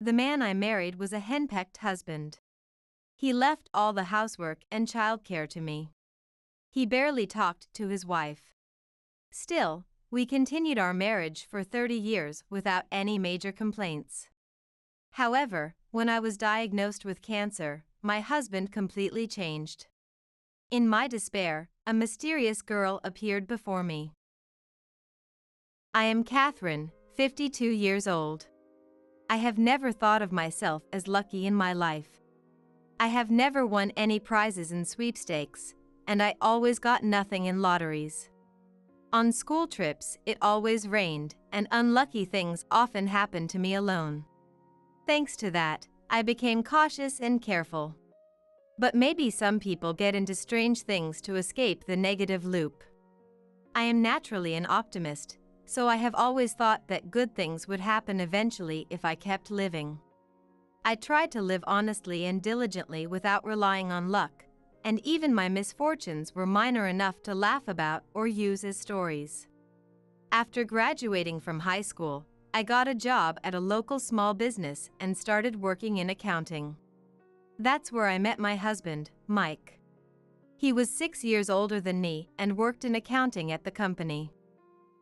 The man I married was a henpecked husband. He left all the housework and childcare to me. He barely talked to his wife. Still, we continued our marriage for 30 years without any major complaints. However, when I was diagnosed with cancer, my husband completely changed. In my despair, a mysterious girl appeared before me. I am Catherine, 52 years old. I have never thought of myself as lucky in my life. I have never won any prizes in sweepstakes, and I always got nothing in lotteries. On school trips, it always rained, and unlucky things often happened to me alone. Thanks to that, I became cautious and careful. But maybe some people get into strange things to escape the negative loop. I am naturally an optimist, so I have always thought that good things would happen eventually if I kept living. I tried to live honestly and diligently without relying on luck, and even my misfortunes were minor enough to laugh about or use as stories. After graduating from high school, I got a job at a local small business and started working in accounting. That's where I met my husband, Mike. He was 6 years older than me and worked in accounting at the company.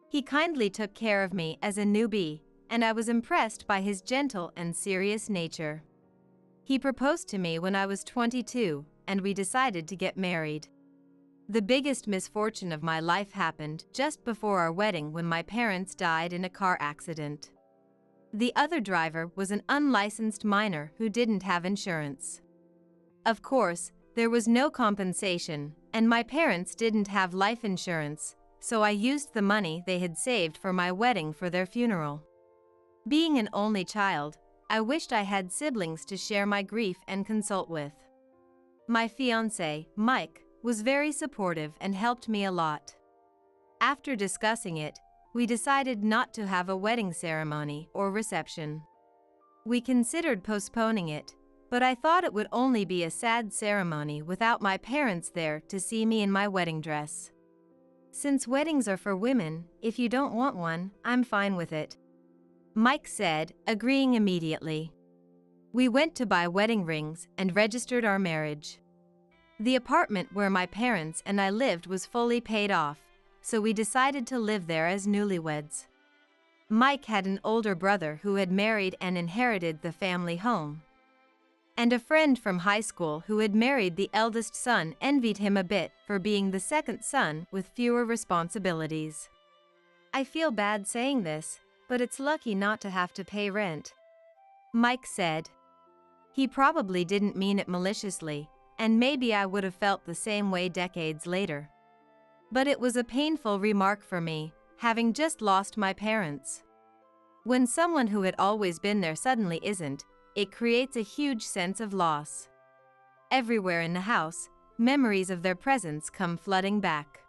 He kindly took care of me as a newbie, and I was impressed by his gentle and serious nature. He proposed to me when I was 22, and we decided to get married. The biggest misfortune of my life happened just before our wedding when my parents died in a car accident. The other driver was an unlicensed minor who didn't have insurance. Of course, there was no compensation, and my parents didn't have life insurance, so I used the money they had saved for my wedding for their funeral. Being an only child, I wished I had siblings to share my grief and consult with. My fiancé, Mike, was very supportive and helped me a lot. After discussing it, we decided not to have a wedding ceremony or reception. We considered postponing it, but I thought it would only be a sad ceremony without my parents there to see me in my wedding dress. Since weddings are for women, if you don't want one, I'm fine with it, Mike said, agreeing immediately. We went to buy wedding rings and registered our marriage. The apartment where my parents and I lived was fully paid off, so we decided to live there as newlyweds. Mike had an older brother who had married and inherited the family home. And a friend from high school who had married the eldest son envied him a bit for being the second son with fewer responsibilities. I feel bad saying this, but it's lucky not to have to pay rent, Mike said. He probably didn't mean it maliciously, and maybe I would have felt the same way decades later. But it was a painful remark for me, having just lost my parents. When someone who had always been there suddenly isn't, it creates a huge sense of loss. Everywhere in the house, memories of their presence come flooding back.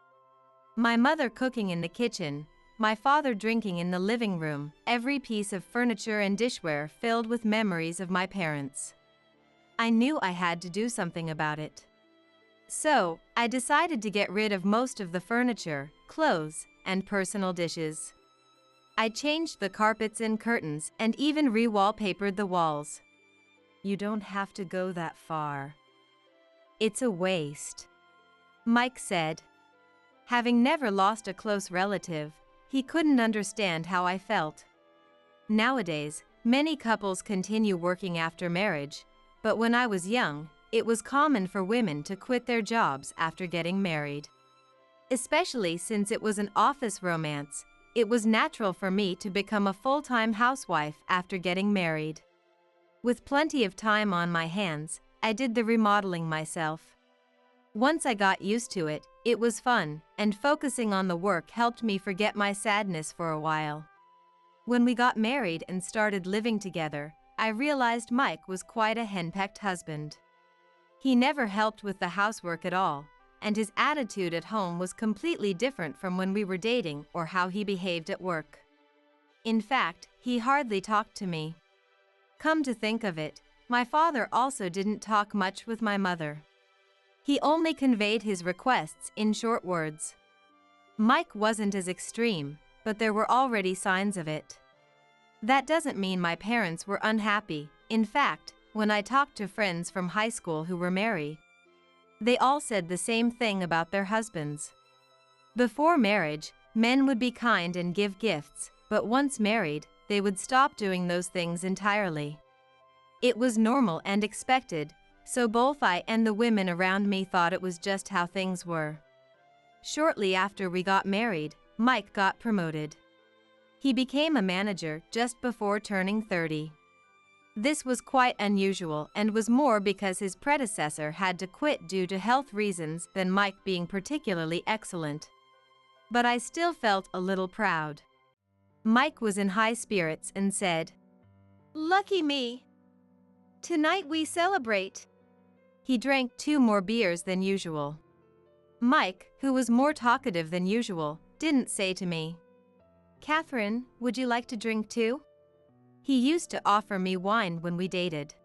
My mother cooking in the kitchen, my father drinking in the living room, every piece of furniture and dishware filled with memories of my parents. I knew I had to do something about it. So, I decided to get rid of most of the furniture, clothes, and personal dishes. I changed the carpets and curtains and even re-wallpapered the walls. You don't have to go that far. It's a waste, Mike said. Having never lost a close relative, he couldn't understand how I felt. Nowadays, many couples continue working after marriage, but when I was young, it was common for women to quit their jobs after getting married. Especially since it was an office romance, it was natural for me to become a full-time housewife after getting married. With plenty of time on my hands, I did the remodeling myself. Once I got used to it, it was fun, and focusing on the work helped me forget my sadness for a while. When we got married and started living together, I realized Mike was quite a henpecked husband. He never helped with the housework at all, and his attitude at home was completely different from when we were dating or how he behaved at work. In fact, he hardly talked to me. Come to think of it, my father also didn't talk much with my mother. He only conveyed his requests in short words. Mike wasn't as extreme, but there were already signs of it. That doesn't mean my parents were unhappy. In fact, when I talked to friends from high school who were married, they all said the same thing about their husbands. Before marriage, men would be kind and give gifts, but once married, they would stop doing those things entirely. It was normal and expected, so both I and the women around me thought it was just how things were. Shortly after we got married, Mike got promoted. He became a manager just before turning 30. This was quite unusual and was more because his predecessor had to quit due to health reasons than Mike being particularly excellent. But I still felt a little proud. Mike was in high spirits and said, "Lucky me. Tonight we celebrate." He drank 2 more beers than usual. Mike, who was more talkative than usual, didn't say to me, "Catherine, would you like to drink too?" He used to offer me wine when we dated.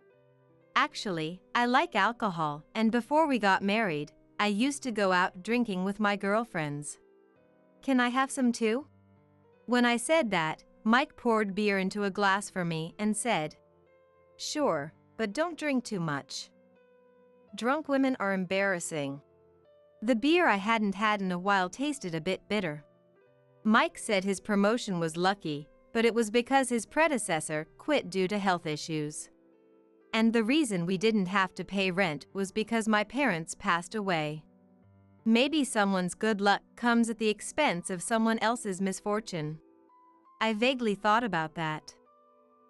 Actually, I like alcohol, and before we got married, I used to go out drinking with my girlfriends. "Can I have some too?" When I said that, Mike poured beer into a glass for me and said, "Sure, but don't drink too much. Drunk women are embarrassing." The beer I hadn't had in a while tasted a bit bitter. Mike said his promotion was lucky, but it was because his predecessor quit due to health issues. And the reason we didn't have to pay rent was because my parents passed away. Maybe someone's good luck comes at the expense of someone else's misfortune. I vaguely thought about that.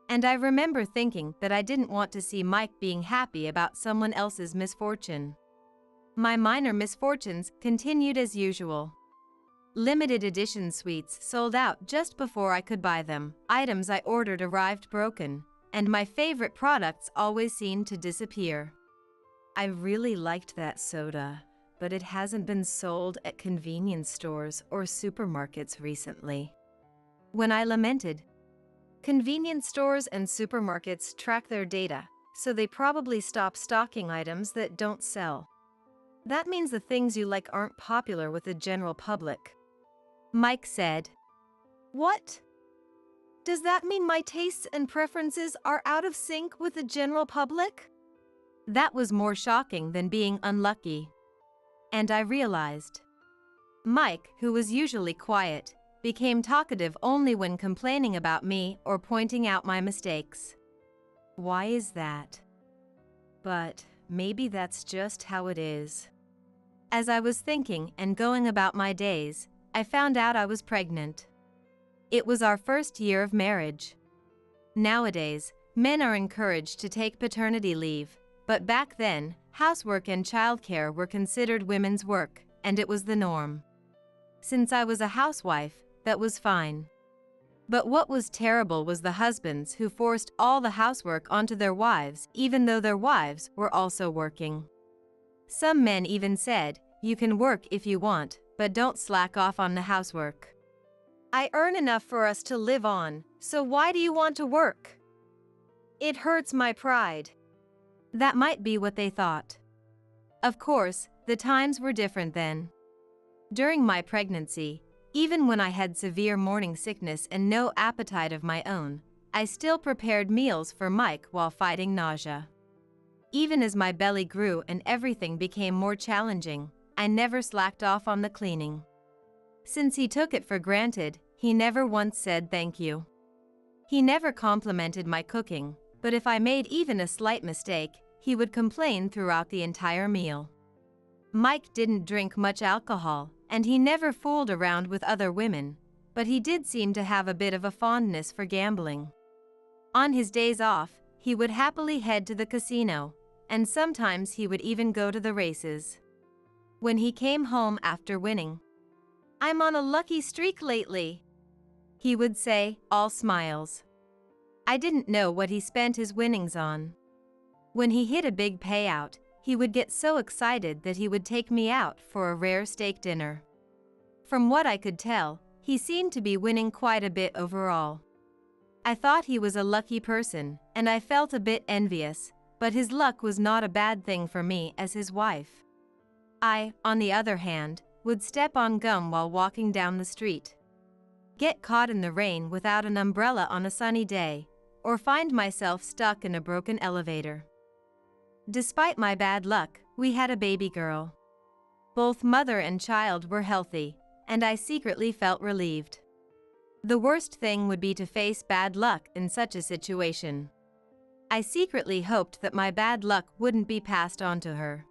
And I remember thinking that I didn't want to see Mike being happy about someone else's misfortune. My minor misfortunes continued as usual. Limited edition sweets sold out just before I could buy them, items I ordered arrived broken, and my favorite products always seemed to disappear. I really liked that soda, but it hasn't been sold at convenience stores or supermarkets recently. When I lamented, convenience stores and supermarkets track their data, so they probably stop stocking items that don't sell. That means the things you like aren't popular with the general public. Mike said, "What? Does that mean my tastes and preferences are out of sync with the general public?" That was more shocking than being unlucky. And I realized. Mike, who was usually quiet, became talkative only when complaining about me or pointing out my mistakes. Why is that? But maybe that's just how it is. As I was thinking and going about my days, I found out I was pregnant. It was our first year of marriage. Nowadays, men are encouraged to take paternity leave, but back then, housework and childcare were considered women's work, and it was the norm. Since I was a housewife, that was fine. But what was terrible was the husbands who forced all the housework onto their wives, even though their wives were also working. Some men even said, "You can work if you want, but don't slack off on the housework. I earn enough for us to live on, so why do you want to work? It hurts my pride." That might be what they thought. Of course, the times were different then. During my pregnancy, even when I had severe morning sickness and no appetite of my own, I still prepared meals for Mike while fighting nausea. Even as my belly grew and everything became more challenging, I never slacked off on the cleaning. Since he took it for granted, he never once said thank you. He never complimented my cooking, but if I made even a slight mistake, he would complain throughout the entire meal. Mike didn't drink much alcohol, and he never fooled around with other women, but he did seem to have a bit of a fondness for gambling. On his days off, he would happily head to the casino, and sometimes he would even go to the races. When he came home after winning, "I'm on a lucky streak lately," he would say, all smiles. I didn't know what he spent his winnings on. When he hit a big payout, he would get so excited that he would take me out for a rare steak dinner. From what I could tell, he seemed to be winning quite a bit overall. I thought he was a lucky person, and I felt a bit envious, but his luck was not a bad thing for me as his wife. I, on the other hand, would step on gum while walking down the street. get caught in the rain without an umbrella on a sunny day, or find myself stuck in a broken elevator. Despite my bad luck, we had a baby girl. Both mother and child were healthy, and I secretly felt relieved. The worst thing would be to face bad luck in such a situation. I secretly hoped that my bad luck wouldn't be passed on to her.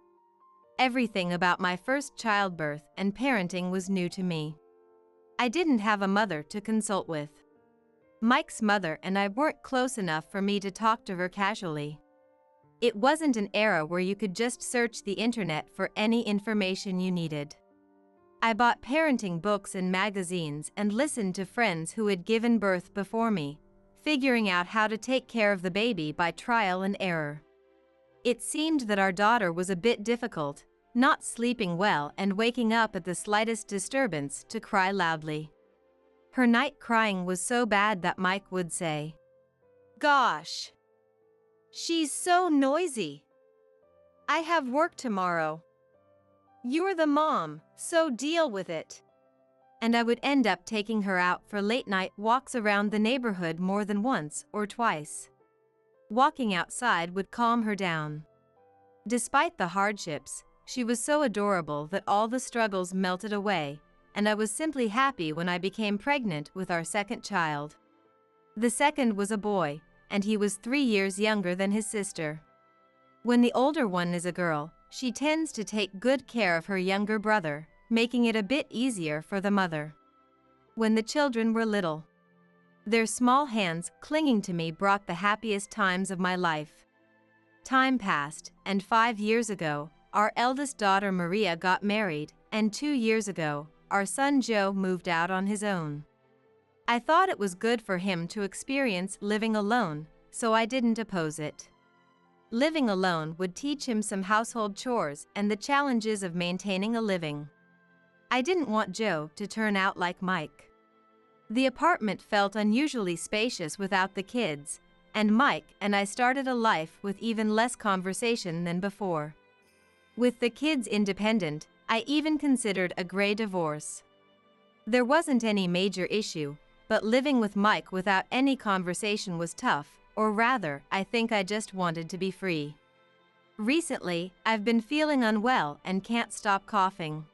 Everything about my first childbirth and parenting was new to me. I didn't have a mother to consult with. Mike's mother and I weren't close enough for me to talk to her casually. It wasn't an era where you could just search the internet for any information you needed. I bought parenting books and magazines and listened to friends who had given birth before me, figuring out how to take care of the baby by trial and error. It seemed that our daughter was a bit difficult, not sleeping well and waking up at the slightest disturbance to cry loudly. Her night crying was so bad that Mike would say, "Gosh, she's so noisy. I have work tomorrow. You're the mom, so deal with it." And I would end up taking her out for late-night walks around the neighborhood more than once or twice. Walking outside would calm her down. Despite the hardships, she was so adorable that all the struggles melted away, and I was simply happy when I became pregnant with our second child. The second was a boy, and he was 3 years younger than his sister. When the older one is a girl, she tends to take good care of her younger brother, making it a bit easier for the mother. When the children were little, their small hands clinging to me brought the happiest times of my life. Time passed, and 5 years ago, our eldest daughter Maria got married, and 2 years ago, our son Joe moved out on his own. I thought it was good for him to experience living alone, so I didn't oppose it. Living alone would teach him some household chores and the challenges of maintaining a living. I didn't want Joe to turn out like Mike. The apartment felt unusually spacious without the kids, and Mike and I started a life with even less conversation than before. With the kids independent, I even considered a gray divorce. There wasn't any major issue, but living with Mike without any conversation was tough, or rather, I think I just wanted to be free. Recently, I've been feeling unwell and can't stop coughing.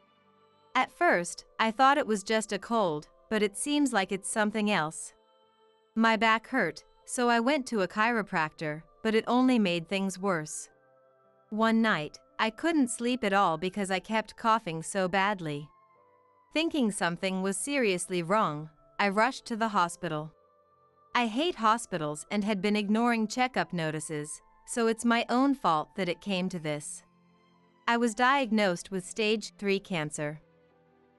At first, I thought it was just a cold, but it seems like it's something else. My back hurt, so I went to a chiropractor, but it only made things worse. One night, I couldn't sleep at all because I kept coughing so badly. Thinking something was seriously wrong, I rushed to the hospital. I hate hospitals and had been ignoring checkup notices, so it's my own fault that it came to this. I was diagnosed with stage 3 cancer.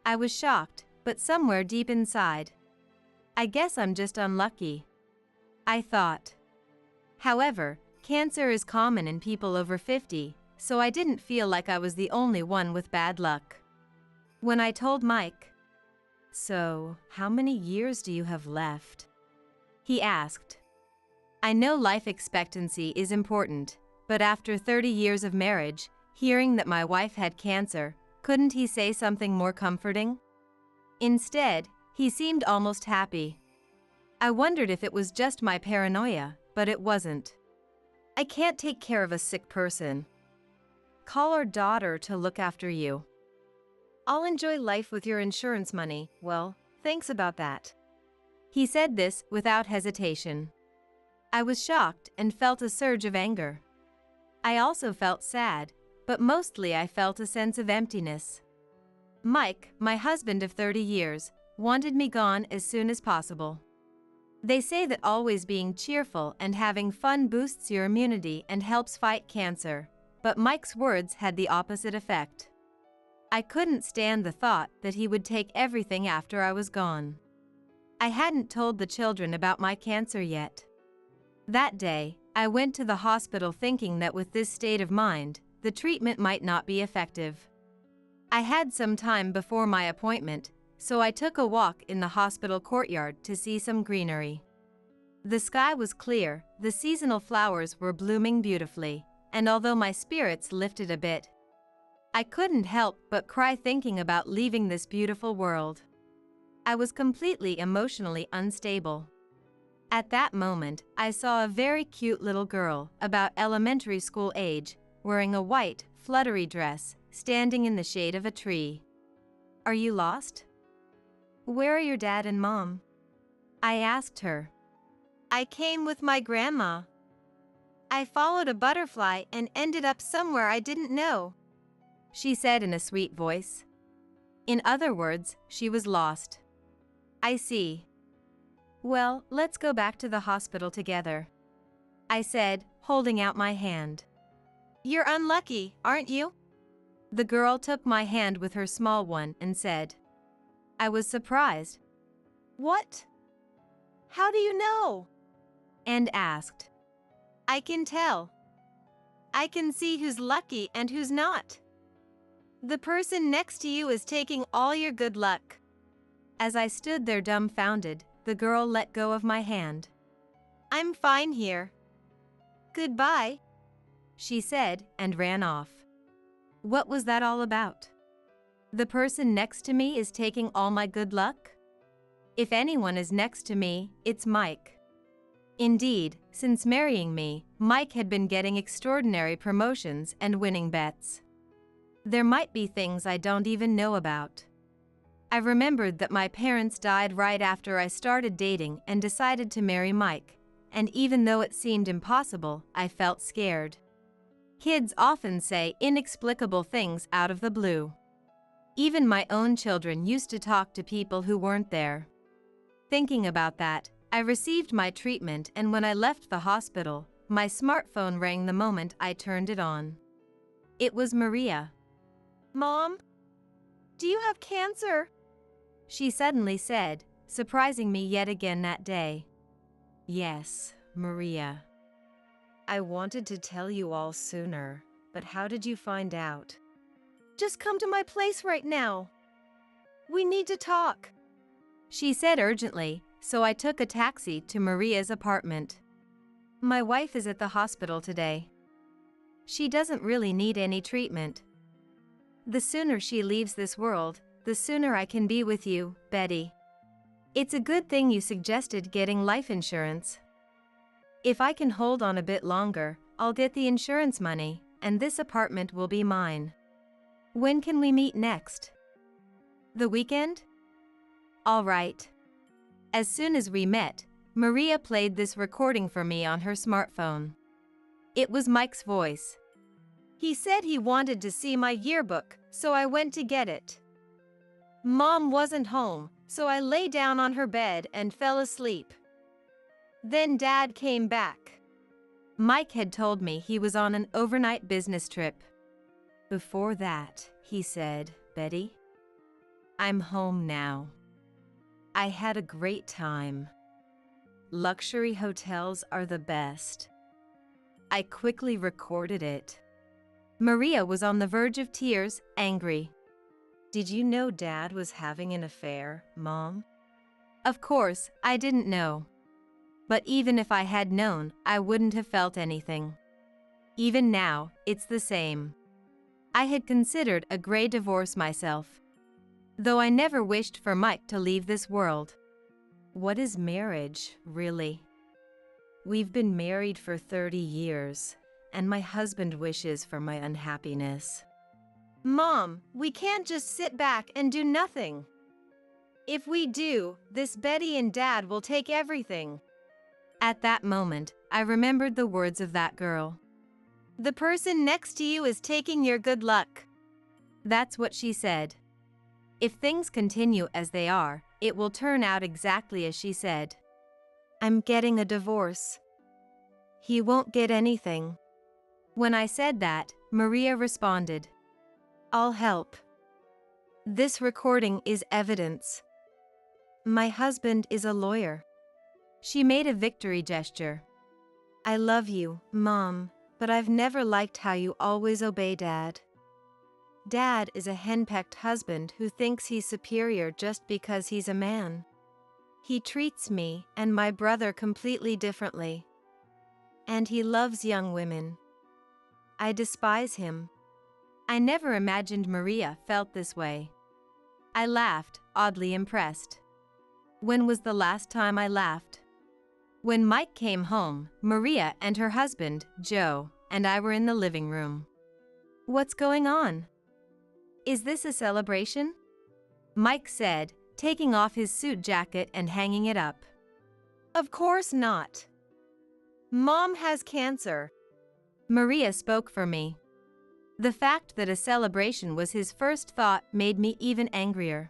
I was shocked, but somewhere deep inside, I guess I'm just unlucky, I thought. However, cancer is common in people over 50, so I didn't feel like I was the only one with bad luck. When I told Mike, "So, how many years do you have left?" he asked. I know life expectancy is important, but after 30 years of marriage, hearing that my wife had cancer, couldn't he say something more comforting? Instead, he seemed almost happy. I wondered if it was just my paranoia, but it wasn't. "I can't take care of a sick person. Call our daughter to look after you. I'll enjoy life with your insurance money. Well, thanks about that." He said this without hesitation. I was shocked and felt a surge of anger. I also felt sad, but mostly I felt a sense of emptiness. Mike, my husband of 30 years, wanted me gone as soon as possible. They say that always being cheerful and having fun boosts your immunity and helps fight cancer, but Mike's words had the opposite effect. I couldn't stand the thought that he would take everything after I was gone. I hadn't told the children about my cancer yet. That day, I went to the hospital thinking that with this state of mind, the treatment might not be effective. I had some time before my appointment, so I took a walk in the hospital courtyard to see some greenery. The sky was clear, the seasonal flowers were blooming beautifully, and although my spirits lifted a bit, I couldn't help but cry thinking about leaving this beautiful world. I was completely emotionally unstable. At that moment, I saw a very cute little girl, about elementary school age, wearing a white, fluttery dress, standing in the shade of a tree. "Are you lost? Where are your dad and mom?" I asked her. "I came with my grandma. I followed a butterfly and ended up somewhere I didn't know," she said in a sweet voice. In other words, she was lost. "I see. Well, let's go back to the hospital together," I said, holding out my hand. "You're unlucky, aren't you?" The girl took my hand with her small one and said. I was surprised. "What? How do you know?" And asked. "I can tell. I can see who's lucky and who's not. The person next to you is taking all your good luck." As I stood there dumbfounded, the girl let go of my hand. "I'm fine here. Goodbye," she said and ran off. What was that all about? The person next to me is taking all my good luck? If anyone is next to me, it's Mike. Indeed, since marrying me, Mike had been getting extraordinary promotions and winning bets. There might be things I don't even know about. I remembered that my parents died right after I started dating and decided to marry Mike, and even though it seemed impossible, I felt scared. Kids often say inexplicable things out of the blue. Even my own children used to talk to people who weren't there. Thinking about that, I received my treatment, and when I left the hospital, my smartphone rang the moment I turned it on. It was Maria. "Mom, do you have cancer?" she suddenly said, surprising me yet again that day. "Yes, Maria. I wanted to tell you all sooner, but how did you find out?" "Just come to my place right now. We need to talk," she said urgently, so I took a taxi to Maria's apartment. "My wife is at the hospital today. She doesn't really need any treatment. The sooner she leaves this world, the sooner I can be with you, Betty. It's a good thing you suggested getting life insurance. If I can hold on a bit longer, I'll get the insurance money, and this apartment will be mine. When can we meet next? The weekend? All right." As soon as we met, Maria played this recording for me on her smartphone. It was Mike's voice. "He said he wanted to see my yearbook, so I went to get it. Mom wasn't home, so I lay down on her bed and fell asleep. Then Dad came back." Mike had told me he was on an overnight business trip. "Before that," he said, "Betty, I'm home now. I had a great time. Luxury hotels are the best." I quickly recorded it. Maria was on the verge of tears, angry. "Did you know Dad was having an affair, Mom?" Of course, I didn't know. But even if I had known, I wouldn't have felt anything. Even now, it's the same. I had considered a gray divorce myself, though I never wished for Mike to leave this world. What is marriage, really? We've been married for 30 years, and my husband wishes for my unhappiness. "Mom, we can't just sit back and do nothing. If we do, this Betty and Dad will take everything." At that moment, I remembered the words of that girl. "The person next to you is taking your good luck." That's what she said. If things continue as they are, it will turn out exactly as she said. "I'm getting a divorce. He won't get anything." When I said that, Maria responded, "I'll help. This recording is evidence. My husband is a lawyer." She made a victory gesture. "I love you, Mom, but I've never liked how you always obey Dad. Dad is a henpecked husband who thinks he's superior just because he's a man. He treats me and my brother completely differently. And he loves young women. I despise him." I never imagined Maria felt this way. I laughed, oddly impressed. When was the last time I laughed? When Mike came home, Maria and her husband, Joe, and I were in the living room. What's going on? Is this a celebration? Mike said, taking off his suit jacket and hanging it up. Of course not. Mom has cancer. Maria spoke for me. The fact that a celebration was his first thought made me even angrier.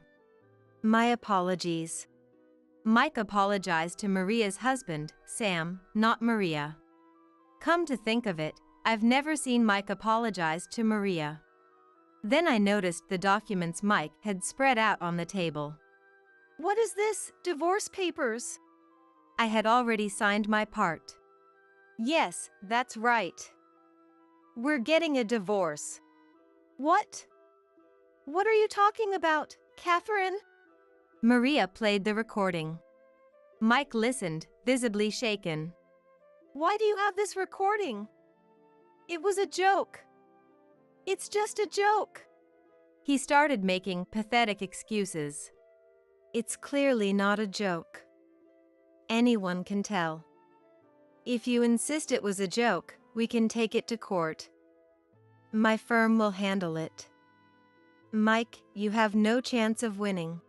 My apologies. Mike apologized to Maria's husband, Sam, not Maria. Come to think of it, I've never seen Mike apologize to Maria. Then I noticed the documents Mike had spread out on the table. What is this? Divorce papers? I had already signed my part. Yes, that's right. We're getting a divorce. What? What are you talking about, Catherine? Maria played the recording. Mike listened, visibly shaken. Why do you have this recording? It was a joke. It's just a joke. He started making pathetic excuses. It's clearly not a joke. Anyone can tell. If you insist it was a joke, we can take it to court. My firm will handle it. Mike, you have no chance of winning,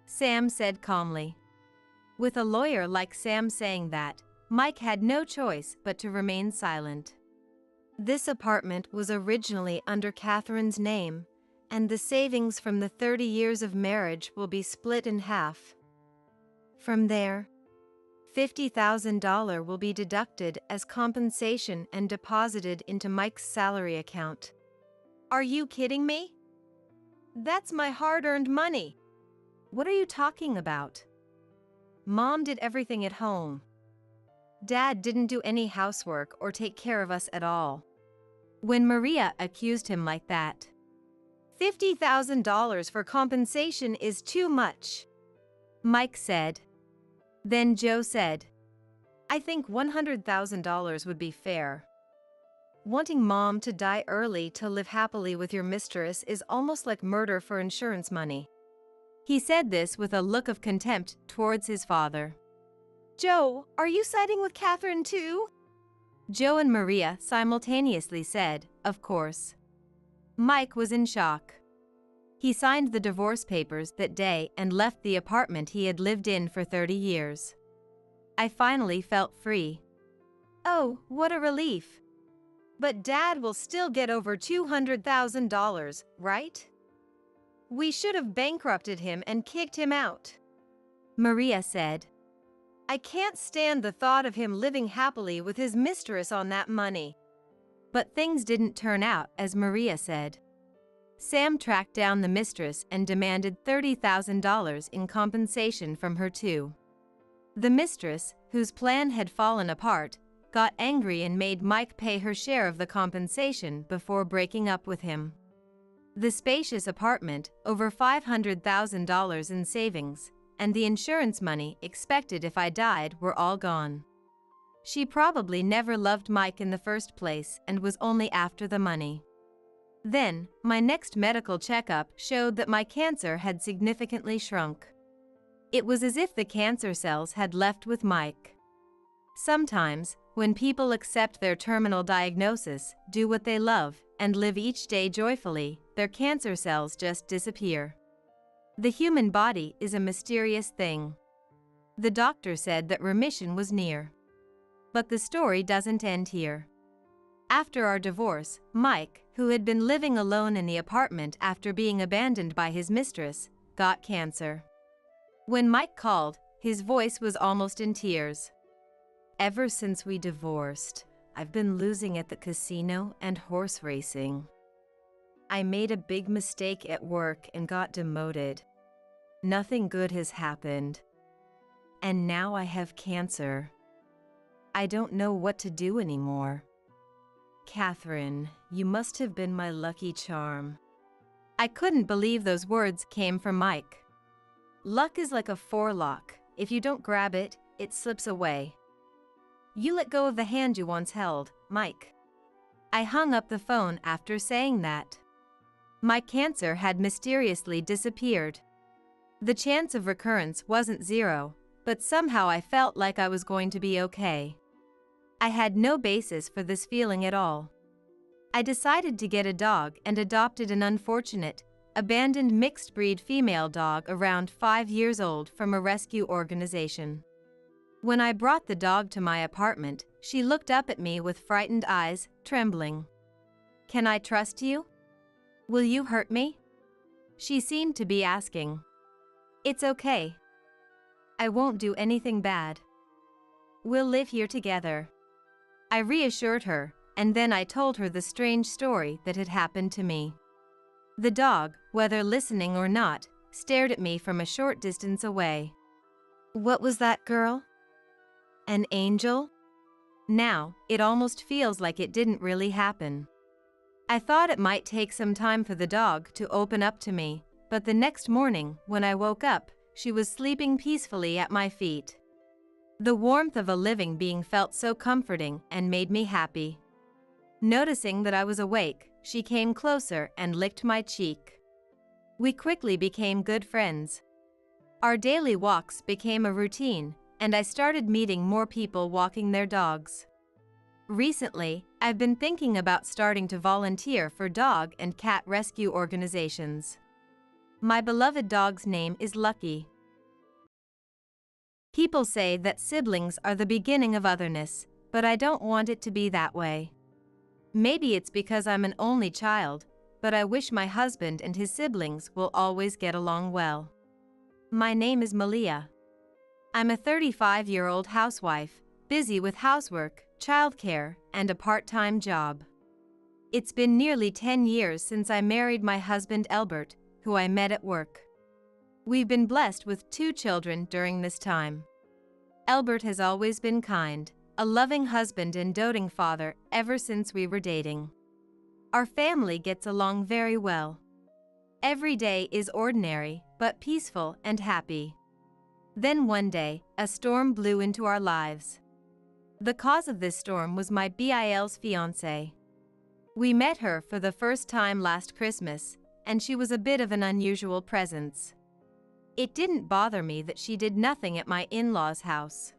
Sam said calmly. With a lawyer like Sam saying that, Mike had no choice but to remain silent. This apartment was originally under Catherine's name, and the savings from the 30 years of marriage will be split in half. From there, $50,000 will be deducted as compensation and deposited into Mike's salary account. Are you kidding me? That's my hard-earned money. What are you talking about? Mom did everything at home. Dad didn't do any housework or take care of us at all. When Maria accused him like that, $50,000 for compensation is too much, Mike said. Then Joe said, I think $100,000 would be fair. Wanting Mom to die early to live happily with your mistress is almost like murder for insurance money. He said this with a look of contempt towards his father. Joe, are you siding with Catherine too? Joe and Maria simultaneously said, of course. Mike was in shock. He signed the divorce papers that day and left the apartment he had lived in for 30 years. I finally felt free. Oh, what a relief. But Dad will still get over $200,000, right? We should have bankrupted him and kicked him out, Maria said. I can't stand the thought of him living happily with his mistress on that money. But things didn't turn out as Maria said. Sam tracked down the mistress and demanded $30,000 in compensation from her too. The mistress, whose plan had fallen apart, got angry and made Mike pay her share of the compensation before breaking up with him. The spacious apartment, over $500,000 in savings, and the insurance money expected if I died were all gone. She probably never loved Mike in the first place and was only after the money. Then, my next medical checkup showed that my cancer had significantly shrunk. It was as if the cancer cells had left with Mike. Sometimes, when people accept their terminal diagnosis, do what they love, and live each day joyfully, their cancer cells just disappear. The human body is a mysterious thing. The doctor said that remission was near. But the story doesn't end here. After our divorce, Mike, who had been living alone in the apartment after being abandoned by his mistress, got cancer. When Mike called, his voice was almost in tears. Ever since we divorced, I've been losing at the casino and horse racing. I made a big mistake at work and got demoted. Nothing good has happened. And now I have cancer. I don't know what to do anymore. Catherine, you must have been my lucky charm. I couldn't believe those words came from Mike. Luck is like a forelock. If you don't grab it, it slips away. You let go of the hand you once held, Mike. I hung up the phone after saying that. My cancer had mysteriously disappeared. The chance of recurrence wasn't zero, but somehow I felt like I was going to be okay. I had no basis for this feeling at all. I decided to get a dog and adopted an unfortunate, abandoned mixed-breed female dog around 5 years old from a rescue organization. When I brought the dog to my apartment, she looked up at me with frightened eyes, trembling. "Can I trust you? Will you hurt me?" she seemed to be asking. "It's okay. I won't do anything bad. We'll live here together." I reassured her, and then I told her the strange story that had happened to me. The dog, whether listening or not, stared at me from a short distance away. "What was that, girl? An angel?" Now, it almost feels like it didn't really happen. I thought it might take some time for the dog to open up to me, but the next morning, when I woke up, she was sleeping peacefully at my feet. The warmth of a living being felt so comforting and made me happy. Noticing that I was awake, she came closer and licked my cheek. We quickly became good friends. Our daily walks became a routine, and I started meeting more people walking their dogs. Recently, I've been thinking about starting to volunteer for dog and cat rescue organizations. My beloved dog's name is Lucky. People say that siblings are the beginning of otherness, but I don't want it to be that way. Maybe it's because I'm an only child, but I wish my husband and his siblings will always get along well. My name is Malia. I'm a 35-year-old housewife, busy with housework, childcare, and a part-time job. It's been nearly 10 years since I married my husband Albert, who I met at work. We've been blessed with 2 children during this time. Albert has always been kind, a loving husband and doting father ever since we were dating. Our family gets along very well. Every day is ordinary, but peaceful and happy. Then one day, a storm blew into our lives. The cause of this storm was my BIL's fiancé. We met her for the first time last Christmas, and she was a bit of an unusual presence. It didn't bother me that she did nothing at my in-laws' house.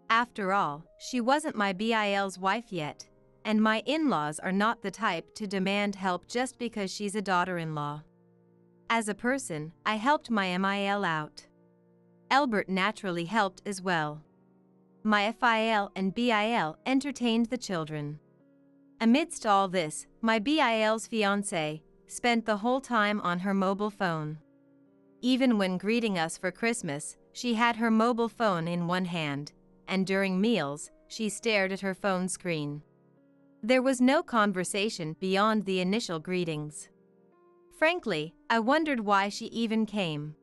After all, she wasn't my BIL's wife yet, and my in-laws are not the type to demand help just because she's a daughter-in-law. As a person, I helped my MIL out. Albert naturally helped as well. My FIL and BIL entertained the children. Amidst all this, my BIL's fiancé spent the whole time on her mobile phone. Even when greeting us for Christmas, she had her mobile phone in one hand, and during meals, she stared at her phone screen. There was no conversation beyond the initial greetings. Frankly, I wondered why she even came.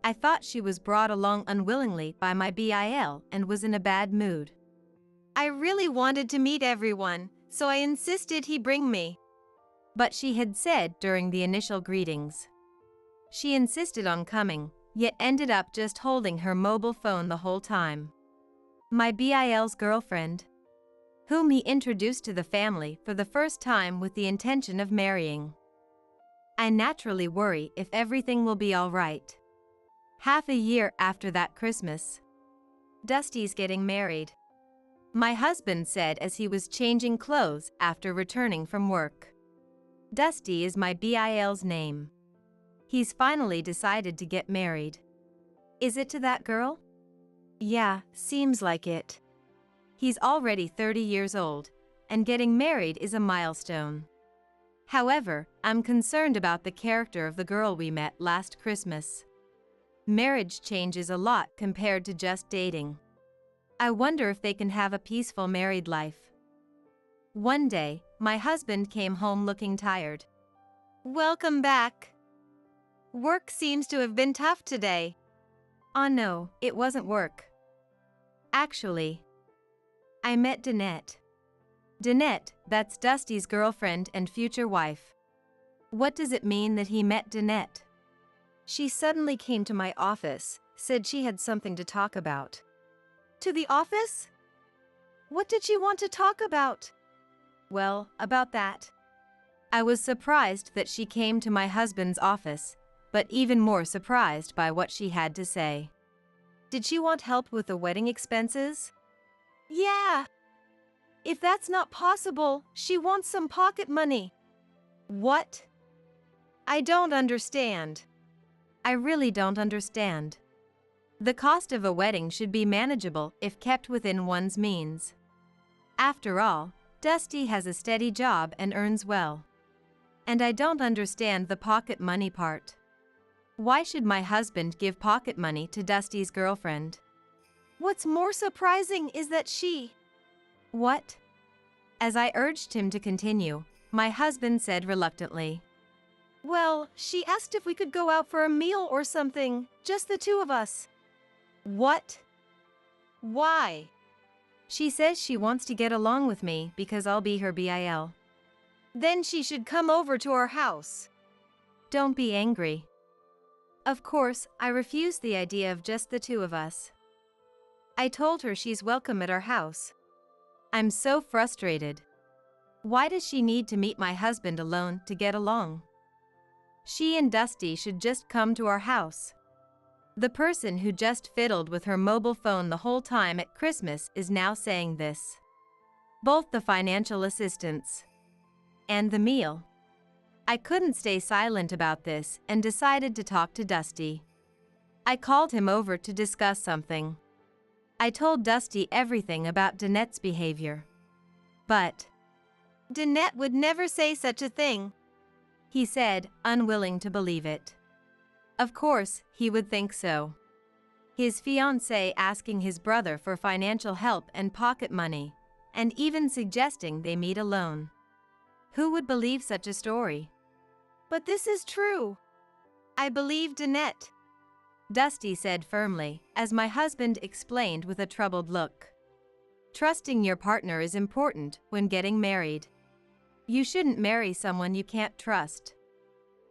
I thought she was brought along unwillingly by my BIL and was in a bad mood. I really wanted to meet everyone, so I insisted he bring me. But she had said during the initial greetings. She insisted on coming, yet ended up just holding her mobile phone the whole time. My BIL's girlfriend, whom he introduced to the family for the first time with the intention of marrying. I naturally worry if everything will be all right. Half a year after that Christmas, Dusty's getting married. My husband said as he was changing clothes after returning from work. Dusty is my BIL's name. He's finally decided to get married. Is it to that girl? Yeah, seems like it. He's already 30 years old, and getting married is a milestone. However, I'm concerned about the character of the girl we met last Christmas. Marriage changes a lot compared to just dating. I wonder if they can have a peaceful married life. One day, my husband came home looking tired. Welcome back. Work seems to have been tough today. Oh no, it wasn't work. Actually, I met Danette. Danette, that's Dusty's girlfriend and future wife. What does it mean that he met Danette? She suddenly came to my office, said she had something to talk about. To the office? What did she want to talk about? Well, about that. I was surprised that she came to my husband's office, but even more surprised by what she had to say. Did she want help with the wedding expenses? Yeah. If that's not possible, she wants some pocket money. What? I don't understand. I really don't understand. The cost of a wedding should be manageable if kept within one's means. After all, Dusty has a steady job and earns well. And I don't understand the pocket money part. Why should my husband give pocket money to Dusty's girlfriend? What's more surprising is that she... What? As I urged him to continue, my husband said reluctantly, Well, she asked if we could go out for a meal or something, just the two of us. What? Why? She says she wants to get along with me because I'll be her BIL. Then she should come over to our house. Don't be angry. Of course, I refused the idea of just the two of us. I told her she's welcome at our house. I'm so frustrated. Why does she need to meet my husband alone to get along? She and Dusty should just come to our house. The person who just fiddled with her mobile phone the whole time at Christmas is now saying this. Both the financial assistance and the meal. I couldn't stay silent about this and decided to talk to Dusty. I called him over to discuss something. I told Dusty everything about Danette's behavior. But Danette would never say such a thing, he said, unwilling to believe it. Of course, he would think so. His fiancée asking his brother for financial help and pocket money, and even suggesting they meet alone. Who would believe such a story? But this is true. I believe Danette, Dusty said firmly, as my husband explained with a troubled look. Trusting your partner is important when getting married. You shouldn't marry someone you can't trust.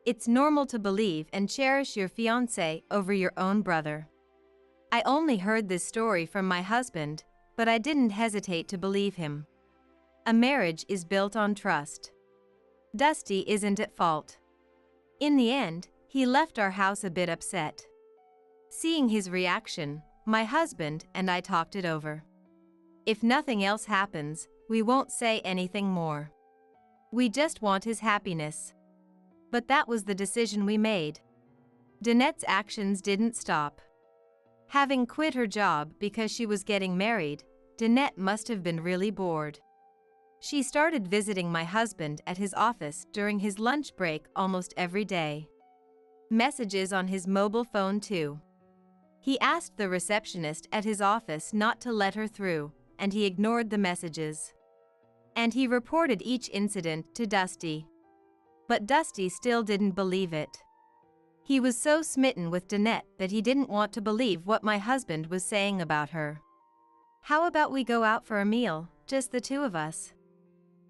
It's normal to believe and cherish your fiancé over your own brother. I only heard this story from my husband, but I didn't hesitate to believe him. A marriage is built on trust. Dusty isn't at fault. In the end, he left our house a bit upset. Seeing his reaction, my husband and I talked it over. If nothing else happens, we won't say anything more. We just want his happiness. But that was the decision we made. Danette's actions didn't stop. Having quit her job because she was getting married, Danette must have been really bored. She started visiting my husband at his office during his lunch break almost every day. Messages on his mobile phone too. He asked the receptionist at his office not to let her through, and he ignored the messages. And he reported each incident to Dusty. But Dusty still didn't believe it. He was so smitten with Danette that he didn't want to believe what my husband was saying about her. How about we go out for a meal, just the two of us?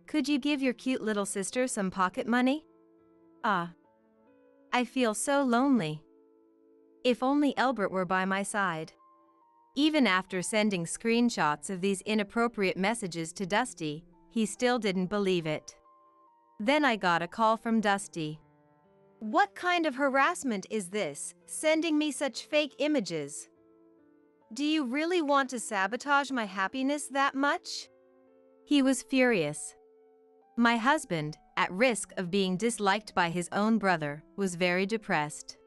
Could you give your cute little sister some pocket money? I feel so lonely. If only Albert were by my side. Even after sending screenshots of these inappropriate messages to Dusty, he still didn't believe it. Then I got a call from Dusty. What kind of harassment is this, sending me such fake images? Do you really want to sabotage my happiness that much? He was furious. My husband, at risk of being disliked by his own brother, was very depressed.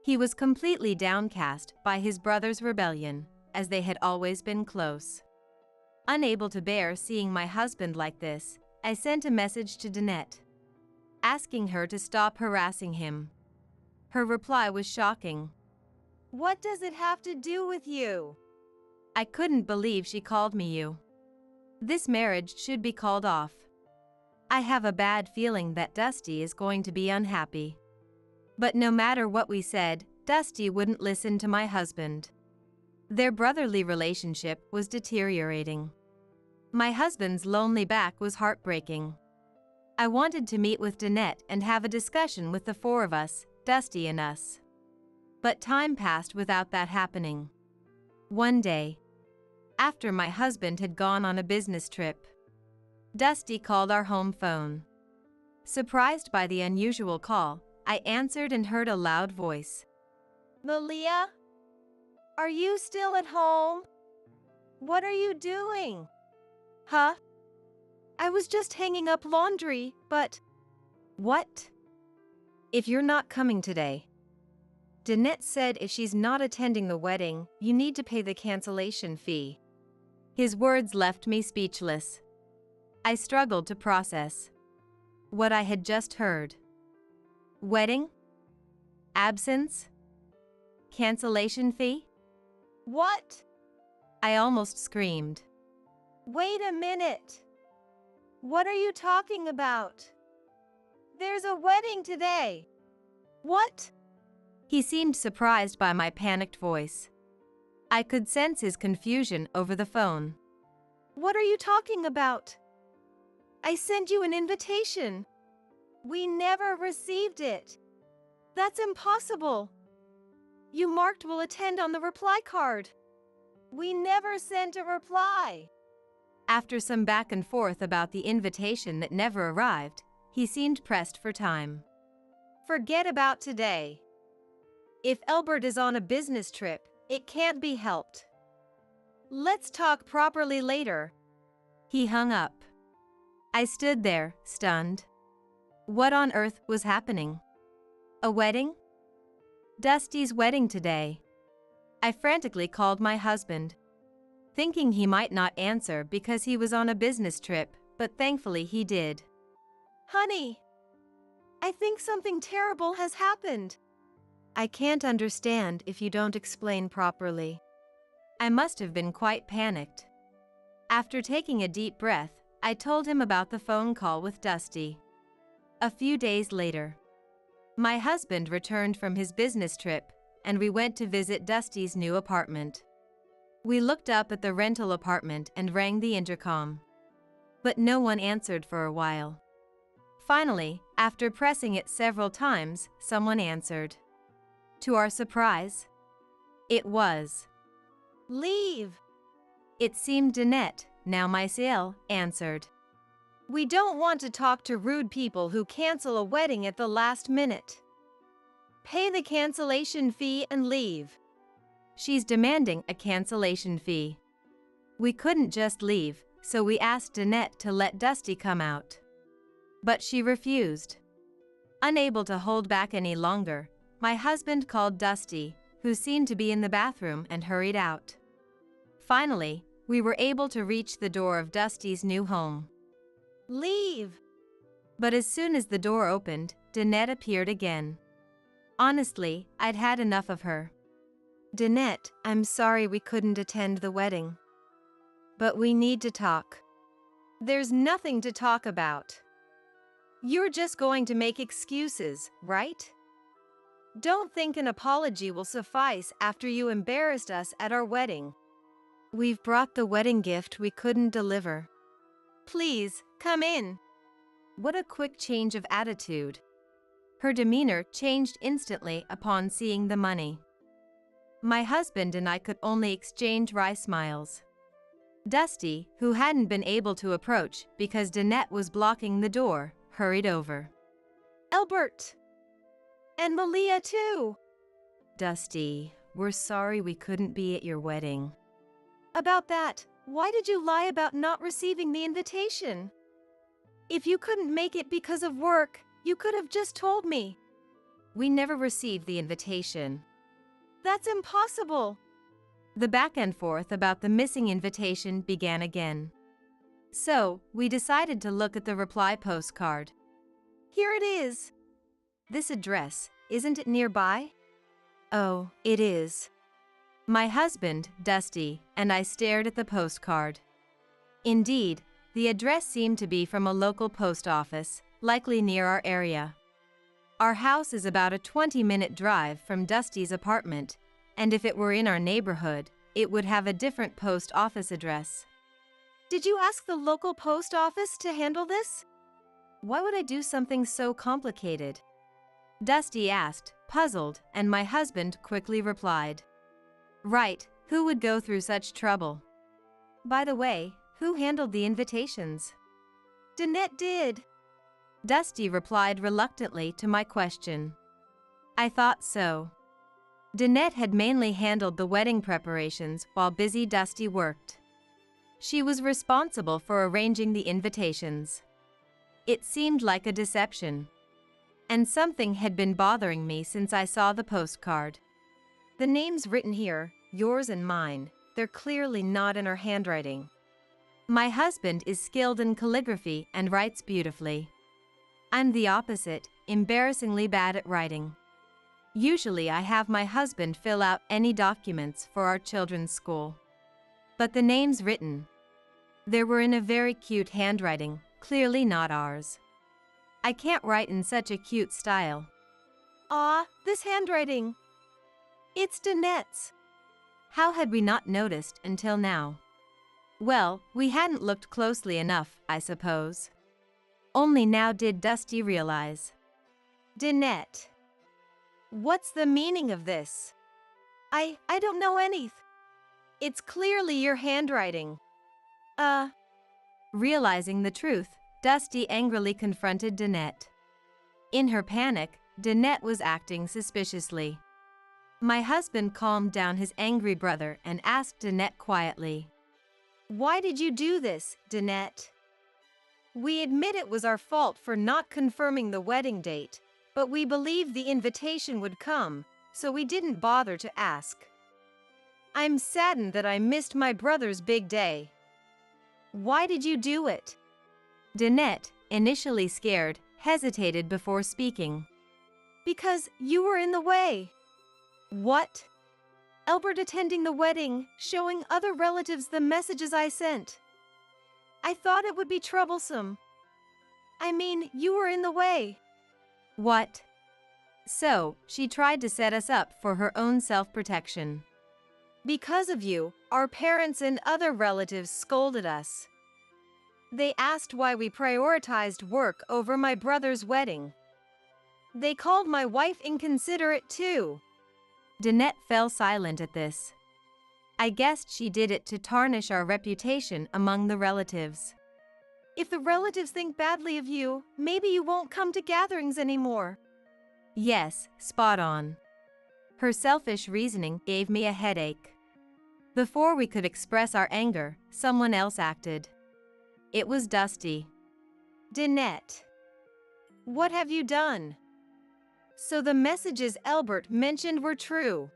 He was completely downcast by his brother's rebellion, as they had always been close. Unable to bear seeing my husband like this, I sent a message to Danette, asking her to stop harassing him. Her reply was shocking. What does it have to do with you? I couldn't believe she called me you. This marriage should be called off. I have a bad feeling that Dusty is going to be unhappy. But no matter what we said, Dusty wouldn't listen to my husband. Their brotherly relationship was deteriorating. My husband's lonely back was heartbreaking. I wanted to meet with Danette and have a discussion with the four of us, Dusty and us. But time passed without that happening. One day, after my husband had gone on a business trip, Dusty called our home phone. Surprised by the unusual call, I answered and heard a loud voice. Malia? Are you still at home? What are you doing? Huh? I was just hanging up laundry, but... What? If you're not coming today. Danette said if she's not attending the wedding, you need to pay the cancellation fee. His words left me speechless. I struggled to process what I had just heard. Wedding? Absence? Cancellation fee? What? I almost screamed. Wait a minute. What are you talking about? There's a wedding today. What? He seemed surprised by my panicked voice. I could sense his confusion over the phone. What are you talking about? I sent you an invitation. We never received it. That's impossible. You marked will attend on the reply card. We never sent a reply. After some back and forth about the invitation that never arrived, he seemed pressed for time. Forget about today. If Albert is on a business trip, it can't be helped. Let's talk properly later. He hung up. I stood there, stunned. What on earth was happening? A wedding? Dusty's wedding today. I frantically called my husband, thinking he might not answer because he was on a business trip, but thankfully he did. Honey, I think something terrible has happened. I can't understand if you don't explain properly. I must have been quite panicked. After taking a deep breath, I told him about the phone call with Dusty. A few days later, my husband returned from his business trip, and we went to visit Dusty's new apartment. We looked up at the rental apartment and rang the intercom. But no one answered for a while. Finally, after pressing it several times, someone answered. To our surprise, it was Leave. It seemed Danette, now Myciel, answered. We don't want to talk to rude people who cancel a wedding at the last minute. Pay the cancellation fee and leave. She's demanding a cancellation fee. We couldn't just leave, so we asked Danette to let Dusty come out. But she refused. Unable to hold back any longer, my husband called Dusty, who seemed to be in the bathroom, and hurried out. Finally, we were able to reach the door of Dusty's new home. Leave. But as soon as the door opened, Danette appeared again. Honestly, I'd had enough of her. Danette, I'm sorry we couldn't attend the wedding. But we need to talk. There's nothing to talk about. You're just going to make excuses, right? Don't think an apology will suffice after you embarrassed us at our wedding. We've brought the wedding gift we couldn't deliver. Please, come in. What a quick change of attitude. Her demeanor changed instantly upon seeing the money. My husband and I could only exchange wry smiles. Dusty, who hadn't been able to approach because Danette was blocking the door, hurried over. Albert! And Malia too! Dusty, we're sorry we couldn't be at your wedding. About that, why did you lie about not receiving the invitation? If you couldn't make it because of work, you could have just told me. We never received the invitation. That's impossible. The back and forth about the missing invitation began again. So, we decided to look at the reply postcard. Here it is. This address, isn't it nearby? Oh, it is. My husband, Dusty, and I stared at the postcard. Indeed, the address seemed to be from a local post office, likely near our area. Our house is about a 20-minute drive from Dusty's apartment, and if it were in our neighborhood, it would have a different post office address. Did you ask the local post office to handle this? Why would I do something so complicated? Dusty asked, puzzled, and my husband quickly replied. Right, who would go through such trouble? By the way, who handled the invitations? Danette did. Dusty replied reluctantly to my question. I thought so. Danette had mainly handled the wedding preparations while busy Dusty worked. She was responsible for arranging the invitations. It seemed like a deception. And something had been bothering me since I saw the postcard. The names written here, yours and mine, they're clearly not in her handwriting. My husband is skilled in calligraphy and writes beautifully. I'm the opposite, embarrassingly bad at writing. Usually I have my husband fill out any documents for our children's school. But the names written, they were in a very cute handwriting, clearly not ours. I can't write in such a cute style. Ah, this handwriting. It's Danette's. How had we not noticed until now? Well, we hadn't looked closely enough, I suppose. Only now did Dusty realize. Danette. What's the meaning of this? I don't know anything. It's clearly your handwriting. Realizing the truth, Dusty angrily confronted Danette. In her panic, Danette was acting suspiciously. My husband calmed down his angry brother and asked Danette quietly. Why did you do this, Danette? We admit it was our fault for not confirming the wedding date, but we believed the invitation would come, so we didn't bother to ask. I'm saddened that I missed my brother's big day. Why did you do it? Danette, initially scared, hesitated before speaking. Because you were in the way. What? Albert attending the wedding, showing other relatives the messages I sent. I thought it would be troublesome. I mean, you were in the way. What? So, she tried to set us up for her own self-protection. Because of you, our parents and other relatives scolded us. They asked why we prioritized work over my brother's wedding. They called my wife inconsiderate too. Danette fell silent at this. I guessed she did it to tarnish our reputation among the relatives. If the relatives think badly of you, maybe you won't come to gatherings anymore. Yes, spot on. Her selfish reasoning gave me a headache. Before we could express our anger, someone else acted. It was Dusty. Danette, what have you done? So the messages Albert mentioned were true.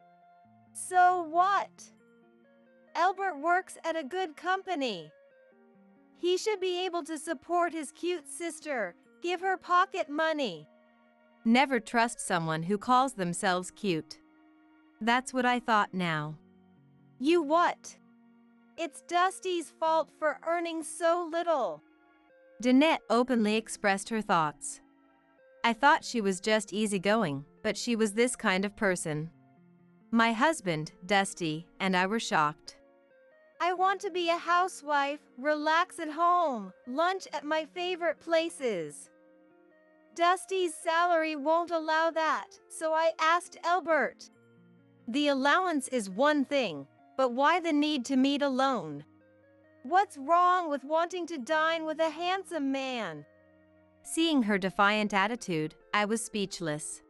So what? Albert works at a good company. He should be able to support his cute sister, give her pocket money. Never trust someone who calls themselves cute. That's what I thought now. You what? It's Dusty's fault for earning so little. Danette openly expressed her thoughts. I thought she was just easygoing, but she was this kind of person. My husband, Dusty, and I were shocked. I want to be a housewife, relax at home, lunch at my favorite places. Dusty's salary won't allow that, so I asked Albert. The allowance is one thing, but why the need to meet alone? What's wrong with wanting to dine with a handsome man? Seeing her defiant attitude, I was speechless.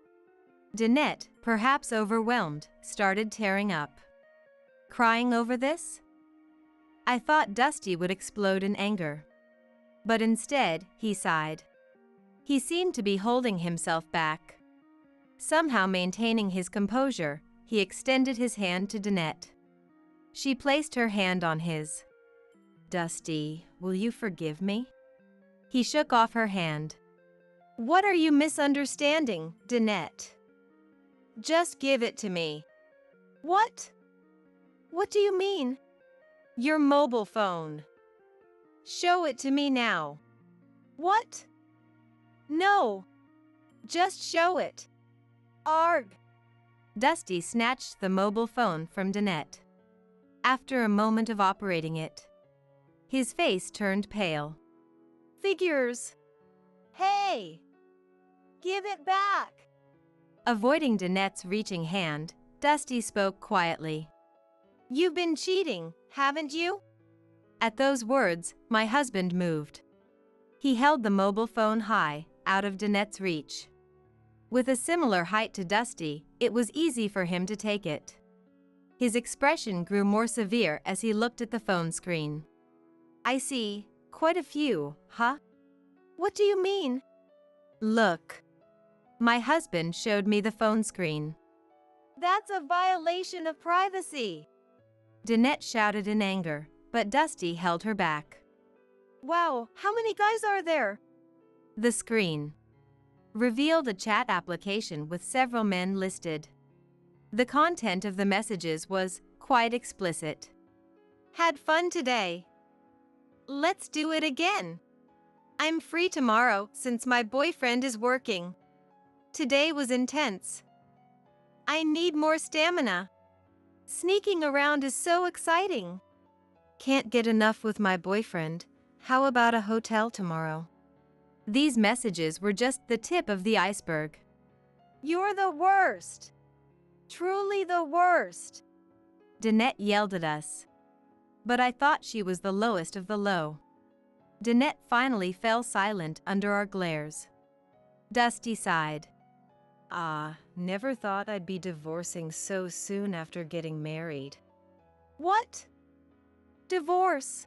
Danette, perhaps overwhelmed, started tearing up. Crying over this? I thought Dusty would explode in anger. But instead, he sighed. He seemed to be holding himself back. Somehow maintaining his composure, he extended his hand to Danette. She placed her hand on his. Dusty, will you forgive me? He shook off her hand. What are you misunderstanding, Danette? Just give it to me. What? What do you mean? Your mobile phone. Show it to me now. What? No. Just show it. Arg. Dusty snatched the mobile phone from Danette. After a moment of operating it, his face turned pale. Figures. Hey! Give it back! Avoiding Danette's reaching hand, Dusty spoke quietly. You've been cheating, haven't you? At those words, my husband moved. He held the mobile phone high, out of Danette's reach. With a similar height to Dusty, it was easy for him to take it. His expression grew more severe as he looked at the phone screen. I see. Quite a few, huh? What do you mean? Look. My husband showed me the phone screen. That's a violation of privacy. Danette shouted in anger, but Dusty held her back. Wow, how many guys are there? The screen revealed a chat application with several men listed. The content of the messages was quite explicit. Had fun today. Let's do it again. I'm free tomorrow since my boyfriend is working. Today was intense. I need more stamina. Sneaking around is so exciting. Can't get enough with my boyfriend. How about a hotel tomorrow? These messages were just the tip of the iceberg. You're the worst. Truly the worst. Danette yelled at us. But I thought she was the lowest of the low. Danette finally fell silent under our glares. Dusty sighed. Never thought I'd be divorcing so soon after getting married. What? Divorce?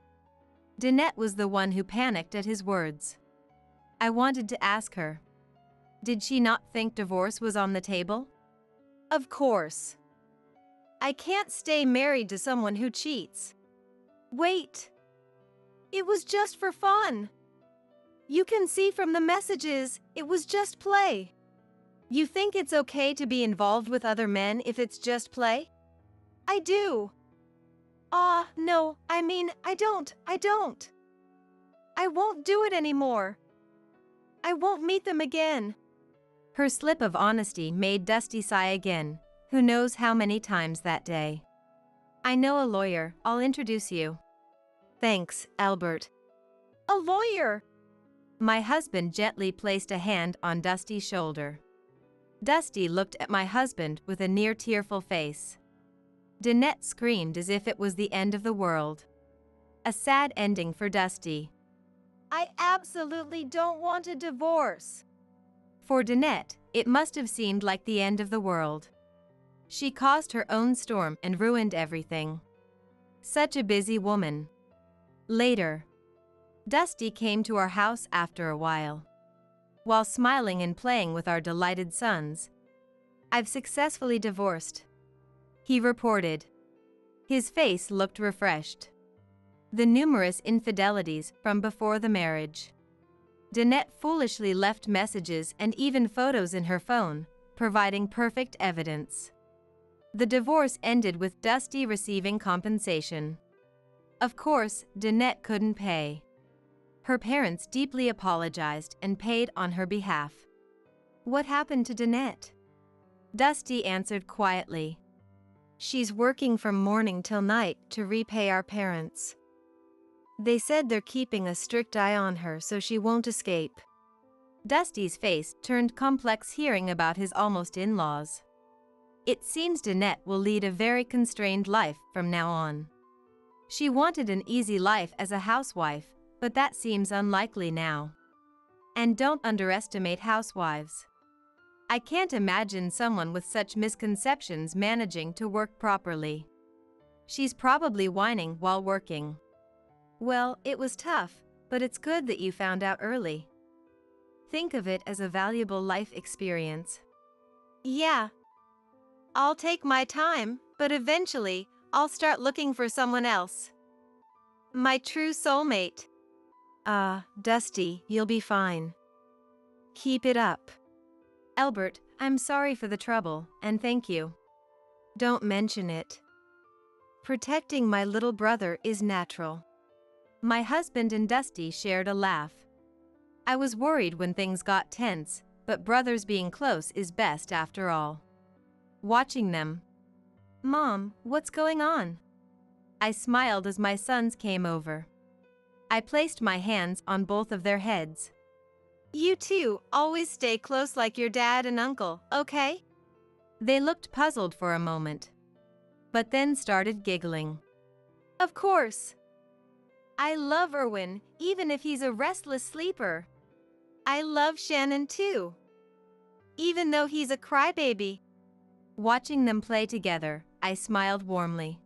Danette was the one who panicked at his words. I wanted to ask her. Did she not think divorce was on the table? Of course. I can't stay married to someone who cheats. Wait. It was just for fun. You can see from the messages, it was just play. You think it's okay to be involved with other men if it's just play? I do. No, I mean, I don't. I won't do it anymore. I won't meet them again. Her slip of honesty made Dusty sigh again, who knows how many times that day. I know a lawyer, I'll introduce you. Thanks, Albert. A lawyer? My husband gently placed a hand on Dusty's shoulder. Dusty looked at my husband with a near tearful face. Danette screamed as if it was the end of the world. A sad ending for Dusty. I absolutely don't want a divorce. For Danette, it must have seemed like the end of the world. She caused her own storm and ruined everything. Such a busy woman. Later, Dusty came to our house after a while. While smiling and playing with our delighted sons, I've successfully divorced, he reported. His face looked refreshed. The numerous infidelities from before the marriage. Danette foolishly left messages and even photos in her phone, providing perfect evidence. The divorce ended with Dusty receiving compensation. Of course, Danette couldn't pay. Her parents deeply apologized and paid on her behalf. What happened to Danette? Dusty answered quietly. She's working from morning till night to repay our parents. They said they're keeping a strict eye on her so she won't escape. Dusty's face turned complex hearing about his almost in-laws. It seems Danette will lead a very constrained life from now on. She wanted an easy life as a housewife, but that seems unlikely now. And don't underestimate housewives. I can't imagine someone with such misconceptions managing to work properly. She's probably whining while working. Well, it was tough, but it's good that you found out early. Think of it as a valuable life experience. Yeah. I'll take my time, but eventually, I'll start looking for someone else. My true soulmate. Dusty, you'll be fine. Keep it up. Albert, I'm sorry for the trouble, and thank you. Don't mention it. Protecting my little brother is natural. My husband and Dusty shared a laugh. I was worried when things got tense, but brothers being close is best after all. Watching them. Mom, what's going on? I smiled as my sons came over. I placed my hands on both of their heads. You two always stay close like your dad and uncle, okay? They looked puzzled for a moment, but then started giggling. Of course. I love Erwin, even if he's a restless sleeper. I love Shannon too. Even though he's a crybaby. Watching them play together, I smiled warmly.